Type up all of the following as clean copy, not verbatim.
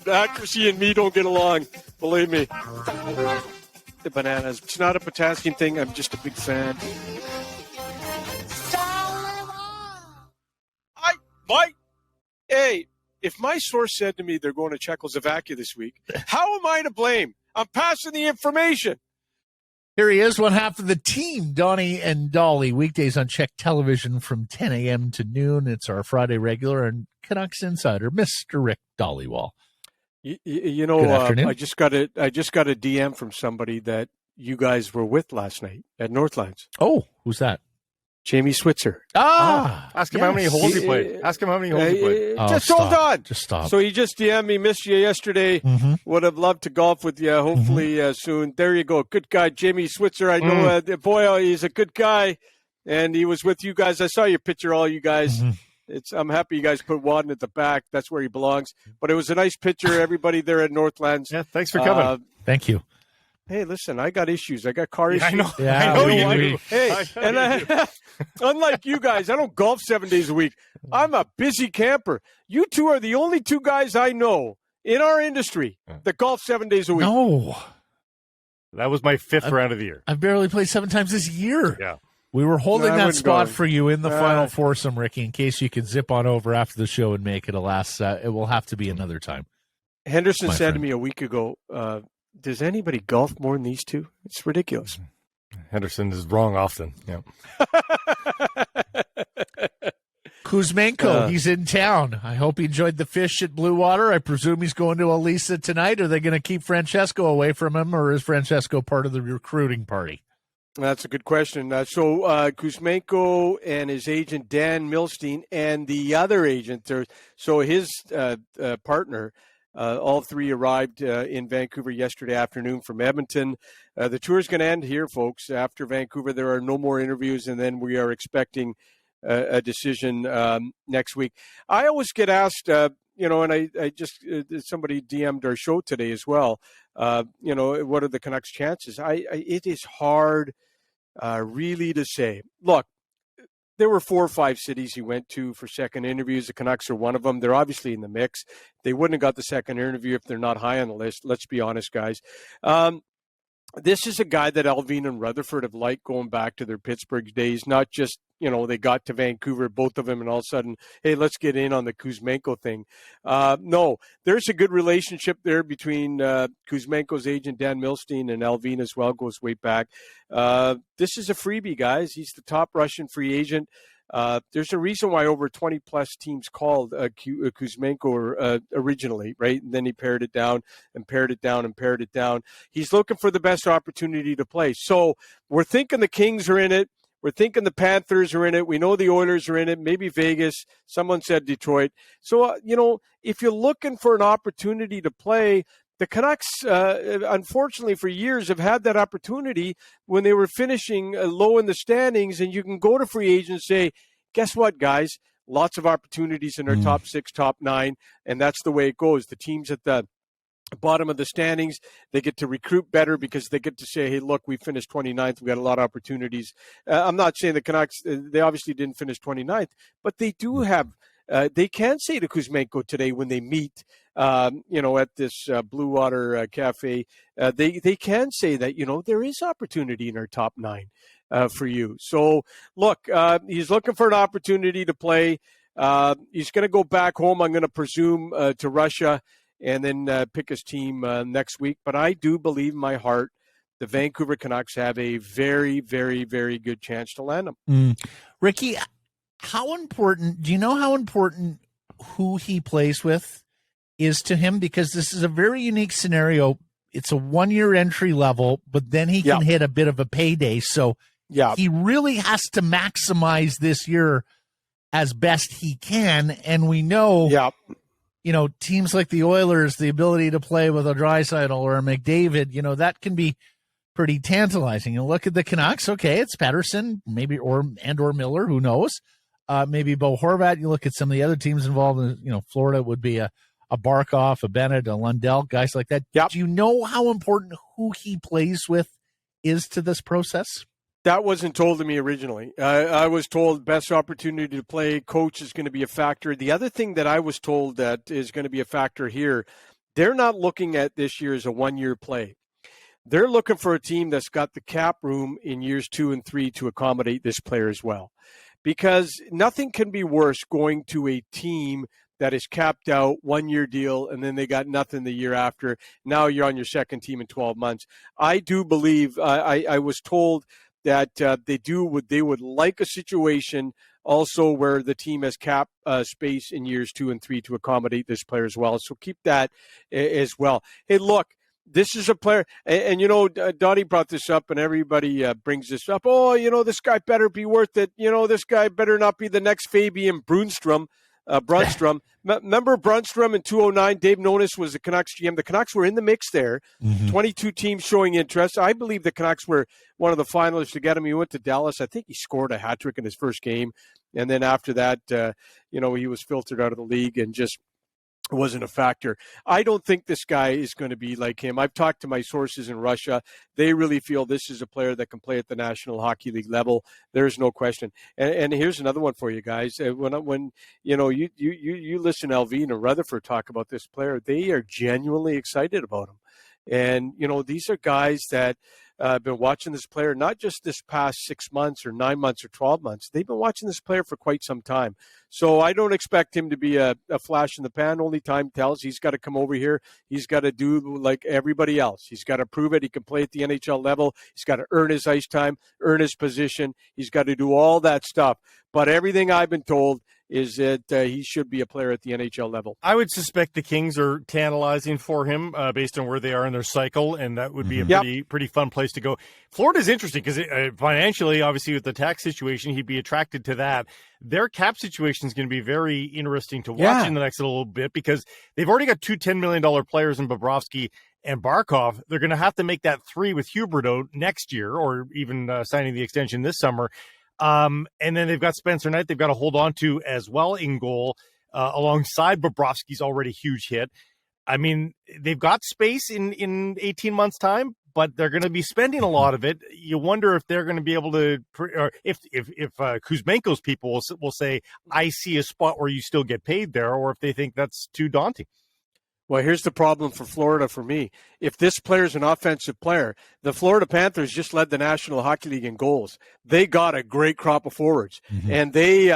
Accuracy and me don't get along. Believe me. The bananas. It's not a potassium thing. I'm just a big fan. Hey, if my source said to me they're going to Czechoslovakia this week, how am I to blame? I'm passing the information. Here he is, one half of the team, Donnie and Dolly, weekdays on Czech television from 10 a.m. to noon. It's our Friday regular and Canucks insider, Mr. Rick Dhaliwal. You know, I just got a DM from somebody that you guys were with last night at Northlands. Oh, who's that? Jamie Switzer. Ask him how many holes he played. Ask him how many holes he played. Hold on. Just stop. So he just DM'd me, missed you yesterday. Mm-hmm. Would have loved to golf with you, hopefully soon. There you go. Good guy, Jamie Switzer. I know, boy, he's a good guy. And he was with you guys. I saw your picture, all you guys. Mm-hmm. I'm happy you guys put Wadden at the back. That's where he belongs. But it was a nice picture. Everybody there at Northlands. Yeah, thanks for coming. Thank you. Hey, listen, I got issues. I got car issues. I know. Yeah, I know you do. Hey, unlike you guys, I don't golf 7 days a week. I'm a busy camper. You two are the only two guys I know in our industry that golf 7 days a week. No. That was my fifth round of the year. I've barely played 7 times this year. Yeah. We were holding that spot go. for you in the final foursome, Ricky, in case you could zip on over after the show and make it. Alas, it will have to be another time. Henderson said to me a week ago, does anybody golf more than these two? It's ridiculous. Henderson is wrong often. Yeah. Kuzmenko, he's in town. I hope he enjoyed the fish at Blue Water. I presume he's going to Elisa tonight. Are they going to keep Francesco away from him, or is Francesco part of the recruiting party? That's a good question. So Kuzmenko and his agent, Dan Milstein, and the other agent, so his partner, all three arrived in Vancouver yesterday afternoon from Edmonton. The tour is going to end here, folks. After Vancouver, there are no more interviews, and then we are expecting a decision next week. I always get asked, and I just somebody DM'd our show today as well. What are the Canucks' chances? It is hard, really, to say. Look, there were 4 or 5 cities he went to for second interviews. The Canucks are one of them. They're obviously in the mix. They wouldn't have got the second interview if they're not high on the list. Let's be honest, guys. This is a guy that Alvin and Rutherford have liked going back to their Pittsburgh days, not just, they got to Vancouver, both of them, and all of a sudden, hey, let's get in on the Kuzmenko thing. No, there's a good relationship there between Kuzmenko's agent, Dan Milstein, and Alvin as well, goes way back. This is a freebie, guys. He's the top Russian free agent. There's a reason why over 20-plus teams called Kuzmenko originally, right? And then he pared it down and pared it down and pared it down. He's looking for the best opportunity to play. So we're thinking the Kings are in it. We're thinking the Panthers are in it. We know the Oilers are in it, maybe Vegas. Someone said Detroit. So, if you're looking for an opportunity to play, the Canucks, unfortunately, for years have had that opportunity when they were finishing low in the standings, and you can go to free agents and say, guess what, guys? Lots of opportunities in our top 6, top 9, and that's the way it goes. The teams at the bottom of the standings, they get to recruit better because they get to say, hey, look, we finished 29th. We got a lot of opportunities. I'm not saying the Canucks, they obviously didn't finish 29th, but they do have they can say to Kuzmenko today when they meet, at this Blue Water Cafe, they can say that, there is opportunity in our top 9 for you. So, look, he's looking for an opportunity to play. He's going to go back home, I'm going to presume, to Russia, and then pick his team next week. But I do believe in my heart the Vancouver Canucks have a very, very, very good chance to land him. Ricky, do you know how important who he plays with is to him? Because this is a very unique scenario. It's a 1-year entry level, but then he can hit a bit of a payday. So he really has to maximize this year as best he can. And we know, teams like the Oilers, the ability to play with a Draisaitl or a McDavid, that can be pretty tantalizing. You look at the Canucks, okay, it's Pettersson, maybe, or Miller, who knows? Maybe Bo Horvat. You look at some of the other teams involved in, Florida would be a Barkov, a Bennett, a Lundell, guys like that. Do you know how important who he plays with is to this process? That wasn't told to me originally. I was told best opportunity to play, coach is going to be a factor. The other thing that I was told that is going to be a factor here, they're not looking at this year as a one-year play. They're looking for a team that's got the cap room in years 2 and 3 to accommodate this player as well. Because nothing can be worse going to a team that is capped out, 1-year deal, and then they got nothing the year after. Now you're on your second team in 12 months. I do believe, I was told that they would like a situation also where the team has cap space in years 2 and 3 to accommodate this player as well. So keep that as well. Hey, look, this is a player, and Dottie brought this up, and everybody brings this up. Oh, this guy better be worth it. This guy better not be the next Fabian Brunstrom. Remember Brunstrom in 2009? Dave Nonis was the Canucks GM. The Canucks were in the mix there. 22 teams showing interest. I believe the Canucks were one of the finalists to get him. He went to Dallas. I think he scored a hat trick in his first game, and then after that, he was filtered out of the league and just wasn't a factor. I don't think this guy is going to be like him. I've talked to my sources in Russia. They really feel this is a player that can play at the National Hockey League level. There's no question. And here's another one for you guys. When you listen to Alvin or Rutherford talk about this player, they are genuinely excited about him. And, these are guys that have been watching this player, not just this past 6 months or 9 months or 12 months. They've been watching this player for quite some time. So I don't expect him to be a flash in the pan. Only time tells. He's got to come over here. He's got to do like everybody else. He's got to prove it. He can play at the NHL level. He's got to earn his ice time, earn his position. He's got to do all that stuff. But everything I've been told is that he should be a player at the NHL level. I would suspect the Kings are tantalizing for him based on where they are in their cycle, and that would be a pretty fun place to go. Florida's interesting because financially, obviously, with the tax situation, he'd be attracted to that. Their cap situation is going to be very interesting to watch in the next little bit because they've already got two $10 million players in Bobrovsky and Barkov. They're going to have to make that 3 with Huberdeau next year or even signing the extension this summer. And then they've got Spencer Knight they've got to hold on to as well in goal alongside Bobrovsky's already huge hit. I mean, they've got space in 18 months' time, but they're going to be spending a lot of it. You wonder if they're going to be able to, or if Kuzmenko's people will say, I see a spot where you still get paid there, or if they think that's too daunting. Well, here's the problem for Florida for me. If this player is an offensive player, the Florida Panthers just led the National Hockey League in goals. They got a great crop of forwards, and they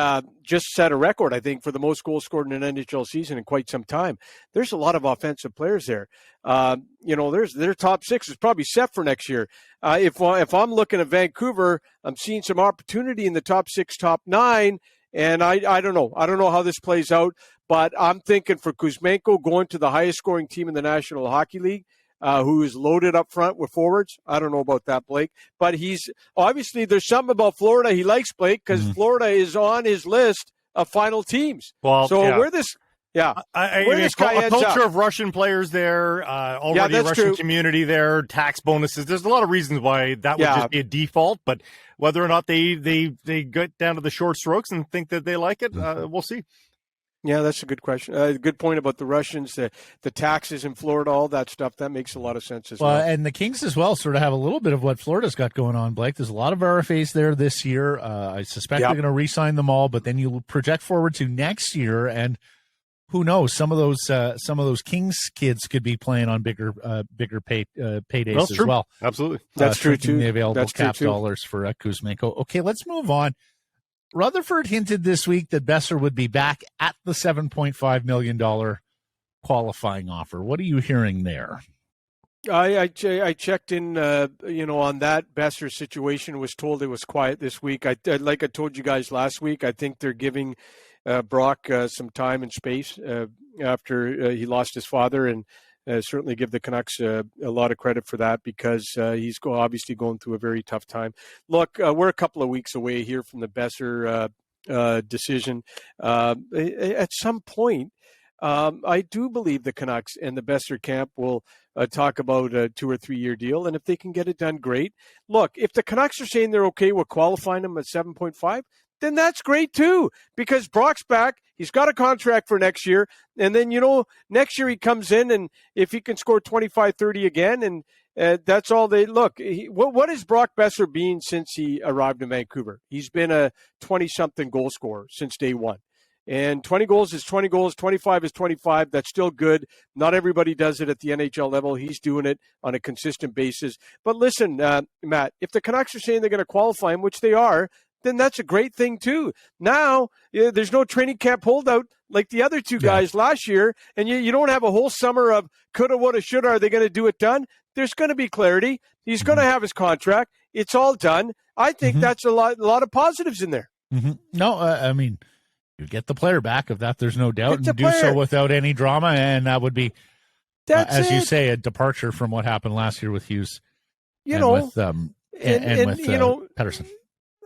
just set a record, I think, for the most goals scored in an NHL season in quite some time. There's a lot of offensive players there. Their top 6 is probably set for next year. If I'm looking at Vancouver, I'm seeing some opportunity in the top 6, top 9, and I don't know. I don't know how this plays out. But I'm thinking for Kuzmenko going to the highest scoring team in the National Hockey League, who is loaded up front with forwards. I don't know about that, Blake. But he's obviously there's something about Florida. He likes Blake because Florida is on his list of final teams. Well, where this guy a ends culture up. of Russian players there, already a Russian community there, tax bonuses. There's a lot of reasons why that would just be a default. But whether or not they get down to the short strokes and think that they like it, we'll see. Yeah, that's a good question. Good point about the Russians, the taxes in Florida, all that stuff. That makes a lot of sense as well. And the Kings as well sort of have a little bit of what Florida's got going on, Blake. There's a lot of RFAs there this year. I suspect they're going to re-sign them all, but then you project forward to next year, and who knows? Some of those Kings kids could be playing on bigger paydays as well. Absolutely, that's true too. The available cap dollars for Kuzmenko. Okay, let's move on. Rutherford hinted this week that Boeser would be back at the $7.5 million qualifying offer. What are you hearing there? I checked in, on that Boeser situation. Was told it was quiet this week. Like I told you guys last week, I think they're giving Brock some time and space after he lost his father, and certainly give the Canucks a lot of credit for that because he's obviously going through a very tough time. Look, we're a couple of weeks away here from the Boeser decision. At some point, I do believe the Canucks and the Boeser camp will talk about a 2 or 3 year deal, and if they can get it done, great. Look, if the Canucks are saying they're okay with qualifying him at 7.5, then that's great too, because Brock's back. He's got a contract for next year. And then, next year he comes in, and if he can score 25, 30 again, and that's all they look. What has Brock Boeser been since he arrived in Vancouver? He's been a 20-something goal scorer since day one. And 20 goals is 20 goals, 25 is 25. That's still good. Not everybody does it at the NHL level. He's doing it on a consistent basis. But listen, Matt, if the Canucks are saying they're going to qualify him, which they are, then that's a great thing too. Now, there's no training camp holdout like the other two guys last year, and you don't have a whole summer of coulda, woulda, shoulda. Are they going to do it done? There's going to be clarity. He's going to have his contract. It's all done. I think that's a lot of positives in there. No, I mean, you get the player back of that. There's no doubt, and do so without any drama, and that would be, as you say, a departure from what happened last year with Hughes. With Pettersson.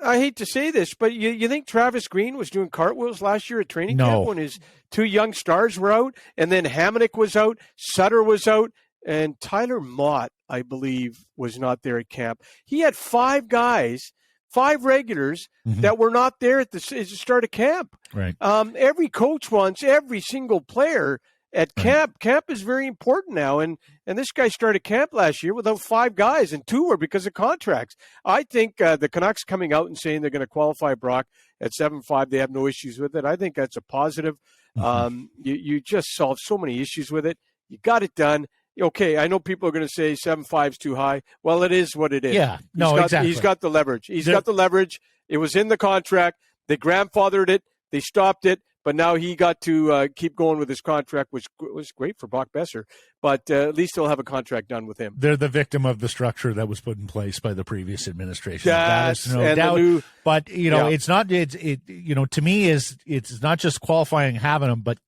I hate to say this, but you think Travis Green was doing cartwheels last year at training camp when his two young stars were out, and then Hamonic was out, Sutter was out, and Tyler Mott, I believe, was not there at camp. He had 5 guys, 5 regulars that were not there at the start of camp. Right. Every coach wants every single player at camp. Right. Camp is very important now, and this guy started camp last year without 5 guys, and 2 were because of contracts. I think the Canucks coming out and saying they're going to qualify Brock at 7-5, they have no issues with it. I think that's a positive. You just solved so many issues with it. You got it done. Okay, I know people are going to say 7-5 is too high. Well, it is what it is. Yeah, exactly. He's got the leverage. He's got the leverage. It was in the contract. They grandfathered it. They stopped it. But now he got to keep going with his contract, which was great for Brock Boeser. But at least he'll have a contract done with him. They're the victim of the structure that was put in place by the previous administration. That is no doubt. But it's not. To me, it's not just qualifying having him, but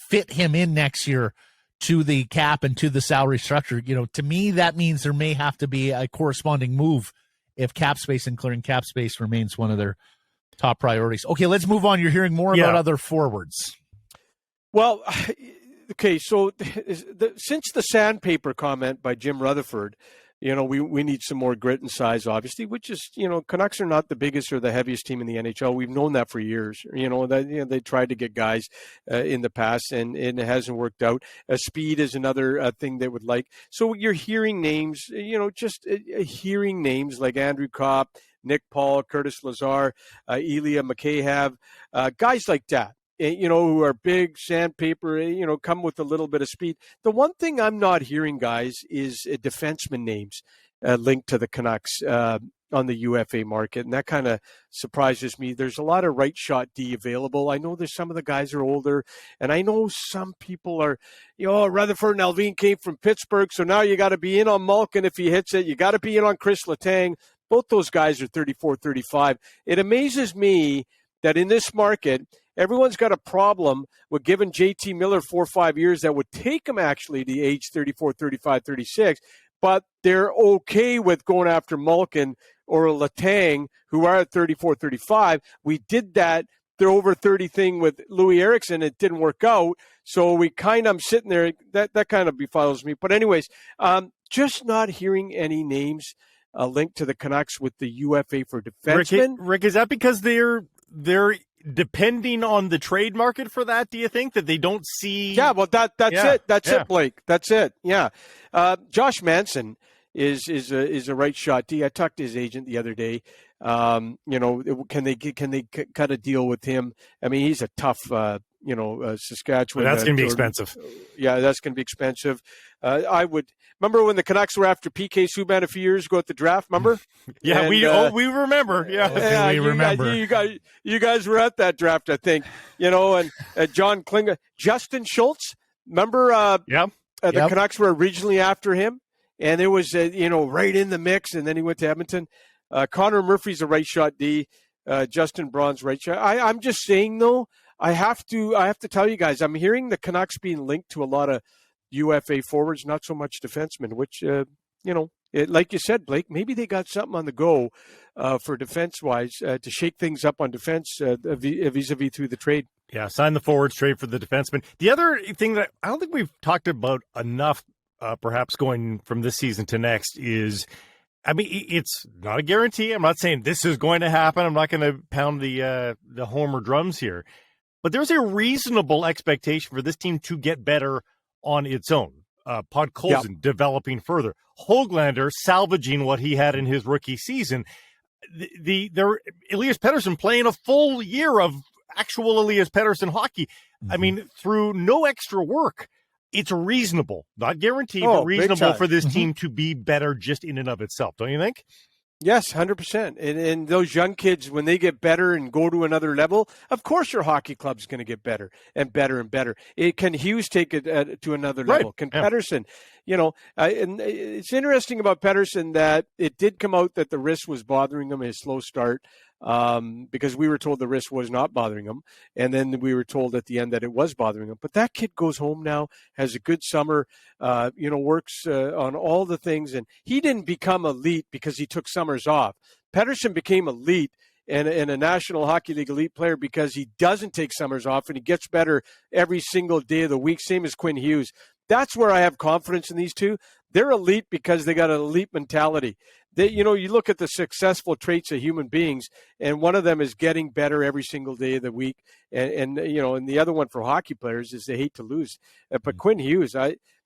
fit him in next year to the cap and to the salary structure. To me, that means there may have to be a corresponding move if cap space and clearing cap space remains one of their top priorities. Okay, let's move on. You're hearing more about other forwards. Well, okay, so since the sandpaper comment by Jim Rutherford, we need some more grit and size, obviously, which is, Canucks are not the biggest or the heaviest team in the NHL. We've known that for years. They tried to get guys in the past, and it hasn't worked out. Speed is another thing they would like. So you're hearing names, hearing names like Andrew Kopp, Nick Paul, Curtis Lazar, Ilya Mikheyev, guys like that. Who are big, sandpaper, come with a little bit of speed. The one thing I'm not hearing, guys, is defenseman names linked to the Canucks on the UFA market, and that kind of surprises me. There's a lot of right shot D available. I know there's some of the guys are older, and I know some people are, Rutherford and Alvin came from Pittsburgh, so now you got to be in on Malkin if he hits it. You got to be in on Chris Letang. Both those guys are 34, 35. It amazes me that in this market, everyone's got a problem with giving JT Miller 4 or 5 years that would take him actually to age 34, 35, 36, but they're okay with going after Malkin or Letang, who are at 34, 35. We did that, the over 30 thing with Louis Eriksson. It didn't work out, so I'm sitting there, that kind of befuddles me. But anyways, just not hearing any names linked to the Canucks with the UFA for defensemen. Rick, is that because they're depending on the trade market for that? Do you think that they don't see? Yeah, well, that's it. That's it, Blake. That's it. Yeah, Josh Manson is a right shot D. I talked to his agent the other day. Can they cut a deal with him? I mean, he's a tough. Saskatchewan. Well, that's going to be expensive. Yeah, that's going to be expensive. I would remember when the Canucks were after PK Subban a few years ago at the draft. Remember? Yeah, and, we remember. Yeah, we remember. You guys were at that draft, I think. And John Klinger, Justin Schultz. Remember? The Canucks were originally after him, and it was right in the mix, and then he went to Edmonton. Connor Murphy's a right shot D. Justin Braun's right shot. I'm just saying though. I have to tell you guys, I'm hearing the Canucks being linked to a lot of UFA forwards, not so much defensemen, which, like you said, Blake, maybe they got something on the go for defense-wise to shake things up on defense vis-a-vis through the trade. Yeah, sign the forwards, trade for the defenseman. The other thing that I don't think we've talked about enough, perhaps going from this season to next, is it's not a guarantee. I'm not saying this is going to happen. I'm not going to pound the homer drums here. But there's a reasonable expectation for this team to get better on its own. Podkolzin developing further. Höglander salvaging what he had in his rookie season. Elias Pettersson playing a full year of actual Elias Pettersson hockey. I mean, through no extra work, it's reasonable, not guaranteed, but reasonable for this team to be better just in and of itself. Don't you think? Yes, 100%. And those young kids, when they get better and go to another level, of course your hockey club's going to get better and better and better. Can Hughes take it to another level? Can Pettersson? And it's interesting about Pettersson that it did come out that the wrist was bothering him, his slow start, because we were told the wrist was not bothering him. And then we were told at the end that it was bothering him. But that kid goes home now, has a good summer, works on all the things. And he didn't become elite because he took summers off. Pettersson became elite and a National Hockey League elite player because he doesn't take summers off and he gets better every single day of the week, same as Quinn Hughes. That's where I have confidence in these two. They're elite because they got an elite mentality. You look at the successful traits of human beings, and one of them is getting better every single day of the week. And the other one for hockey players is they hate to lose. But Quinn Hughes,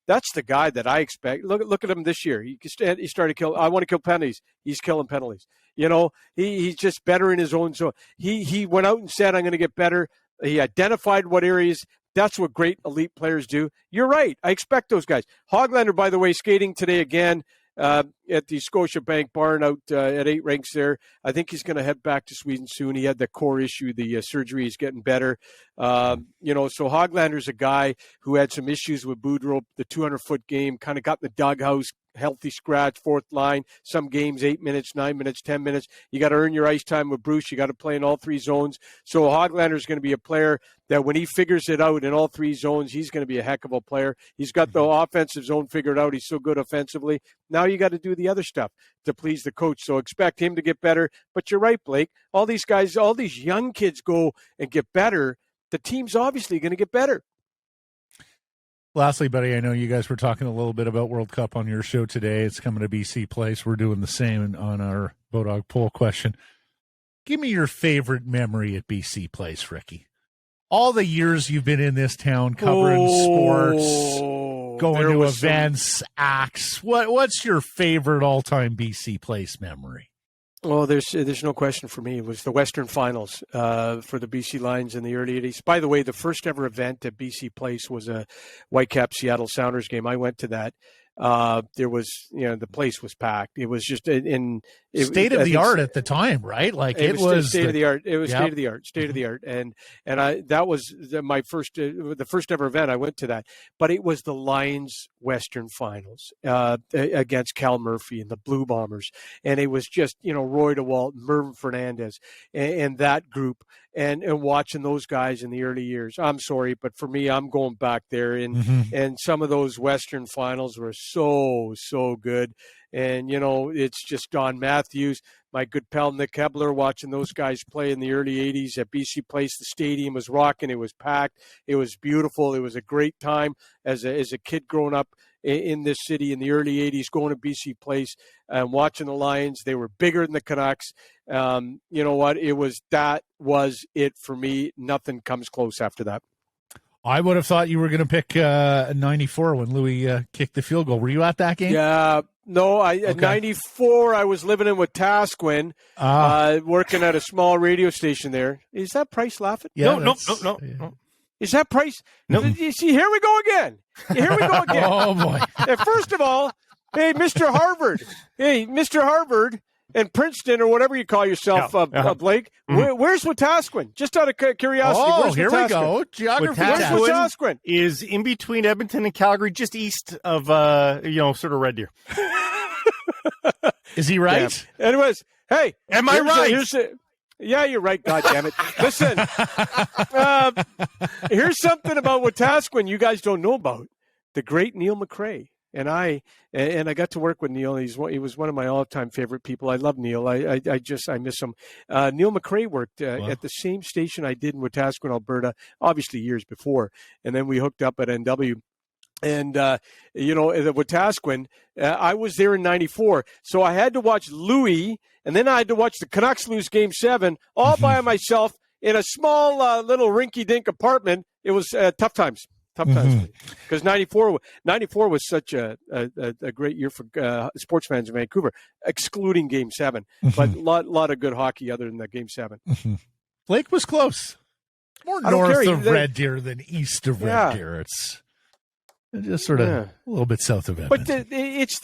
that's the guy that I expect. Look at him this year. He started kill. I want to kill penalties. He's killing penalties. He's just better in his own zone. He went out and said, I'm going to get better. He identified what areas. That's what great elite players do. You're right. I expect those guys. Hoglander, by the way, skating today again at the Scotiabank barn out at 8 rinks there. I think he's going to head back to Sweden soon. He had the core issue. The surgery is getting better. So Hoglander's a guy who had some issues with Boudreau, the 200-foot game, kind of got in the dughouse, healthy scratch, fourth line, some games 8 minutes, 9 minutes, 10 minutes. You got to earn your ice time with Bruce. You got to play in all three zones. So Hoglander is going to be a player that when he figures it out in all three zones, he's going to be a heck of a player. He's got the offensive zone figured out. He's so good offensively. Now you got to do the other stuff to please the coach. So expect him to get better. But you're right, Blake. All these guys, all these young kids go and get better. The team's obviously going to get better. Lastly, buddy, I know you guys were talking a little bit about World Cup on your show today. It's coming to BC Place. We're doing the same on our Bodog poll question. Give me your favorite memory at BC Place, Ricky. All the years you've been in this town covering sports, going to events, acts. What's your favorite all-time BC Place memory? Well, there's no question for me. It was the Western Finals for the BC Lions in the early 80s. By the way, the first ever event at BC Place was a Whitecap Seattle Sounders game. I went to that. There was, the place was packed. It was just state of the art at the time, right? Like it was state of the art. It was state of the art. And that was my first, the first ever event. I went to that, but it was the Lions Western Finals against Cal Murphy and the Blue Bombers, and it was just Roy DeWalt, Mervyn Fernandez, and that group. And watching those guys in the early years, I'm sorry, but for me, I'm going back there. And some of those Western Finals were so good. And, it's just Don Matthews, my good pal Nick Hebler, watching those guys play in the early 80s at BC Place. The stadium was rocking. It was packed. It was beautiful. It was a great time as a kid growing up in this city in the early 80s, going to BC Place and watching the Lions. They were bigger than the Canucks. You know what? That was it for me. Nothing comes close after that. I would have thought you were going to pick 94 when Louis kicked the field goal. Were you at that game? Yeah. No, at 94, I was living in Wetaskiwin, working at a small radio station there. Is that Price laughing? Yeah, no. Is that Price? No. You see, here we go again. Oh, boy. First of all, hey, Mr. Harvard and Princeton or whatever you call yourself, Blake, where's Wetaskiwin? Just out of curiosity, where's here Wetaskiwin? We go. Geography. Where's Wetaskiwin? Is in between Edmonton and Calgary, just east of, sort of Red Deer. Is he right? Yeah. Anyways, hey. Am I right? Yeah, you're right. God damn it. Listen, here's something about Wetaskiwin you guys don't know about. The great Neil McRae. And I got to work with Neil. He was one of my all-time favorite people. I love Neil. I miss him. Neil McRae worked at the same station I did in Wetaskiwin, Alberta, obviously years before. And then we hooked up at NW. And, at Wetaskiwin, I was there in 94. So I had to watch Louis, and then I had to watch the Canucks lose Game 7 all by myself in a small little rinky-dink apartment. It was tough times. Because 94 was such a great year for sports fans in Vancouver, excluding Game 7. But a lot of good hockey other than that Game 7. Blake was close. more I don't north care. of Red Deer than east of Red Deer. It's just sort of a little bit south of Edmonton. But it's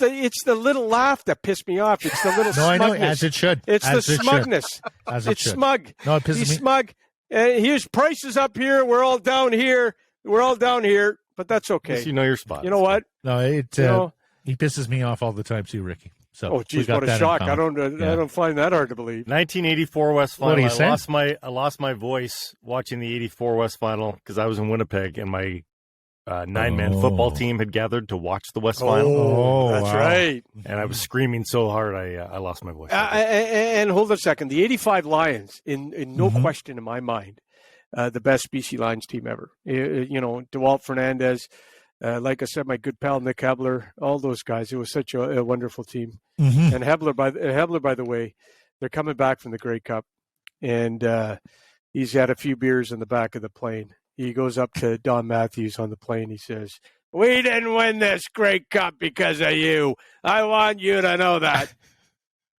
the little laugh that pissed me off. It's the little smugness. I know, as it should. It's as the smugness. It's smug. No, it pisses me. He's smug. Here's prices up here. We're all down here. But that's okay. You know your spot. You know what? No, he pisses me off all the time too, Ricky. So, geez, what a shock! I don't find that hard to believe. 1984 West Final. What do you say? I lost my voice watching the 84 West Final because I was in Winnipeg and my 9-man football team had gathered to watch the West Final. Oh, that's right. And I was screaming so hard I lost my voice. And hold on a second. The 85 Lions, in no question in my mind, the best BC Lions team ever. DeWalt Fernandez, like I said, my good pal Nick Hebler, all those guys. It was such a wonderful team. Mm-hmm. And Hebler, by the way, they're coming back from the Grey Cup, and he's had a few beers in the back of the plane. He goes up to Don Matthews on the plane. He says, "We didn't win this Grey Cup because of you. I want you to know that."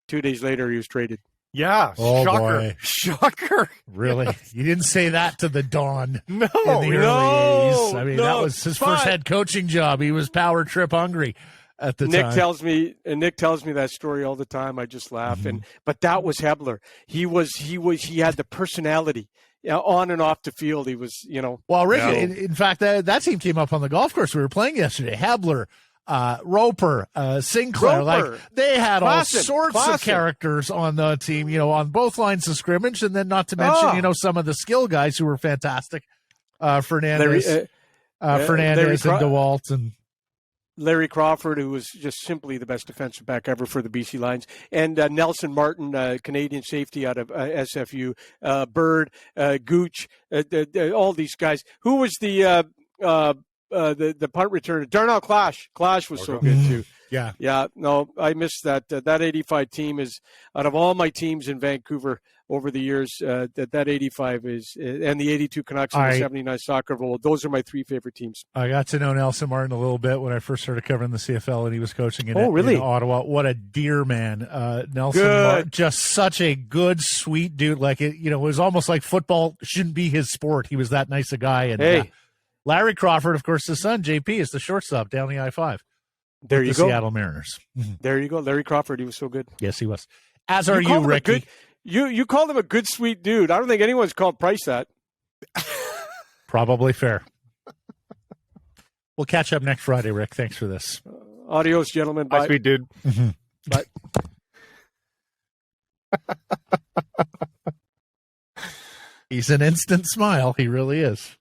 2 days later, he was traded. Yeah. Oh, shocker. boy. Shocker. Really? You didn't say that to the Don No. in the early 80s. I mean, no, that was his first head coaching job. He was power trip hungry at the Nick time. Nick tells me that story all the time. I just laugh. But that was Hebler. He had the personality. On and off the field, he was, Well, Rick, in fact, that team came up on the golf course we were playing yesterday. Hebler, Roper, Sinclair, like they had all sorts of characters on the team, on both lines of scrimmage, and then not to mention, some of the skill guys who were fantastic. Fernandez and DeWalt and Larry Crawford, who was just simply the best defensive back ever for the BC Lions, and Nelson Martin, Canadian safety out of SFU, Bird, Gooch, all these guys. Who was the punt returner? Darnell Clash. Clash was so good too. Yeah. No, I missed that. That 85 team is, out of all my teams in Vancouver over the years, that 85 is, and the 82 Canucks and the 79 Soccer Bowl. Those are my three favorite teams. I got to know Nelson Martin a little bit when I first started covering the CFL, and he was coaching in Ottawa. What a dear man. Nelson Martin, just such a good, sweet dude. Like it was almost like football shouldn't be his sport. He was that nice a guy. And Larry Crawford, of course, his son, JP, is the shortstop down the I-5. There you go. Seattle Mariners. There you go. Larry Crawford, he was so good. Yes, he was. As are you, Ricky. You called him a good, sweet dude. I don't think anyone's called Price that. Probably fair. We'll catch up next Friday, Rick. Thanks for this. Adios, gentlemen. Bye. Bye, sweet dude. Mm-hmm. Bye. He's an instant smile. He really is.